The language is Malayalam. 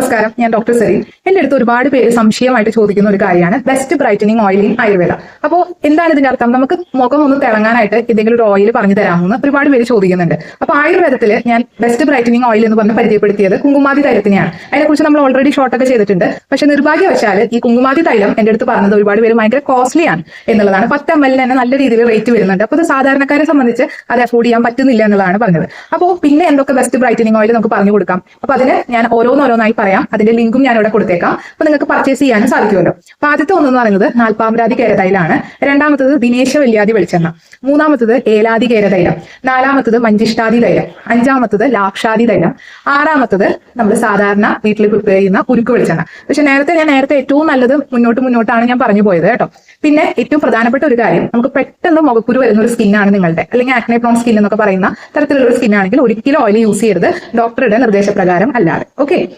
നമസ്കാരം, ഞാൻ ഡോക്ടർ സെറീൻ. എന്റെ അടുത്ത് ഒരുപാട് പേര് സംശയമായിട്ട് ചോദിക്കുന്ന ഒരു കാര്യമാണ് best brightening oil in Ayurveda. അപ്പോൾ എന്താണ് ഇതിന്റെ അർത്ഥം? നമുക്ക് മുഖം ഒന്ന് തിളങ്ങാനായിട്ട് എന്തെങ്കിലും ഒരു ഓയിൽ പറഞ്ഞു തരാമെന്ന് ഒരുപാട് പേര് ചോദിക്കുന്നുണ്ട്. അപ്പോൾ ആയുർവേദത്തിൽ ഞാൻ ബെസ്റ്റ് ബ്രൈറ്റനിങ് ഓയിൽ എന്ന് പറഞ്ഞ് പരിചയപ്പെടുത്തിയത് കുങ്കുമാതി തൈലത്തിനെയാണ്. അതിനെക്കുറിച്ച് നമ്മൾ ഓൾറെഡി ഷോർട്ടൊക്കെ ചെയ്തിട്ടുണ്ട്. പക്ഷെ നിർഭാഗ്യവശാൽ ഈ കുങ്കുമാതി തൈലം എന്റെ അടുത്ത് പറഞ്ഞത് ഒരുപാട് പേര് ഭയങ്കര കോസ്റ്റ്ലി ആണ് എന്നുള്ളതാണ്. 10 ml തന്നെ നല്ല രീതിയിൽ റേറ്റ് വരുന്നുണ്ട്. അപ്പോൾ ഇത് സാധാരണക്കാരെ സംബന്ധിച്ച് അത് അഫോർഡ് ചെയ്യാൻ പറ്റുന്നില്ല എന്നുള്ളതാണ് പറഞ്ഞത്. അപ്പോൾ പിന്നെ എന്തൊക്കെ ബെസ്റ്റ് ബ്രൈറ്റനിങ് ഓയിൽ നമുക്ക് പറഞ്ഞു കൊടുക്കാം? അപ്പൊ അതിന് ഞാൻ ഓരോന്നായി പറയാം. അതിന്റെ ലിങ്കും ഞാൻ ഇവിടെ കൊടുത്തേക്കാം. അപ്പൊ നിങ്ങൾക്ക് പർച്ചേസ് ചെയ്യാനും സാധിക്കുമല്ലോ. അപ്പൊ ആദ്യത്തെ ഒന്നെന്ന് പറയുന്നത് നാൽപ്പാമരാതി കേരതൈലാണ്. രണ്ടാമത്തത് ദിനേശ വല്യാതി വെളിച്ചെണ്ണ. മൂന്നാമത്തത് ഏലാതി കേരതൈലം. നാലാമത്തത് മഞ്ചിഷ്ടാതി തൈലം. അഞ്ചാമത്തത് ലാക്ഷാതി തൈലം. ആറാമത്തത് നമ്മൾ സാധാരണ വീട്ടിൽ പ്രിപ്പയർ ചെയ്യുന്ന ഉരുക്ക് വെളിച്ചെണ്ണ. പക്ഷെ ഞാൻ നേരത്തെ ഏറ്റവും നല്ലത് മുന്നോട്ടാണ് ഞാൻ പറഞ്ഞു പോയത് കേട്ടോ. പിന്നെ ഏറ്റവും പ്രധാനപ്പെട്ട ഒരു കാര്യം, നമുക്ക് പെട്ടെന്ന് മുഖക്കുരു വരുന്ന ഒരു സ്കിന്നാണ് നിങ്ങളുടെ, അല്ലെങ്കിൽ ആക്നെ പ്രോൺ സ്കിൻ എന്നൊക്കെ പറയുന്ന തരത്തിലുള്ള ഒരു സ്കിൻ ആണെങ്കിൽ ഒരിക്കലും ഓയിൽ യൂസ് ചെയ്യരുത്, ഡോക്ടറുടെ നിർദ്ദേശപ്രകാരം അല്ലാതെ. ഓക്കെ.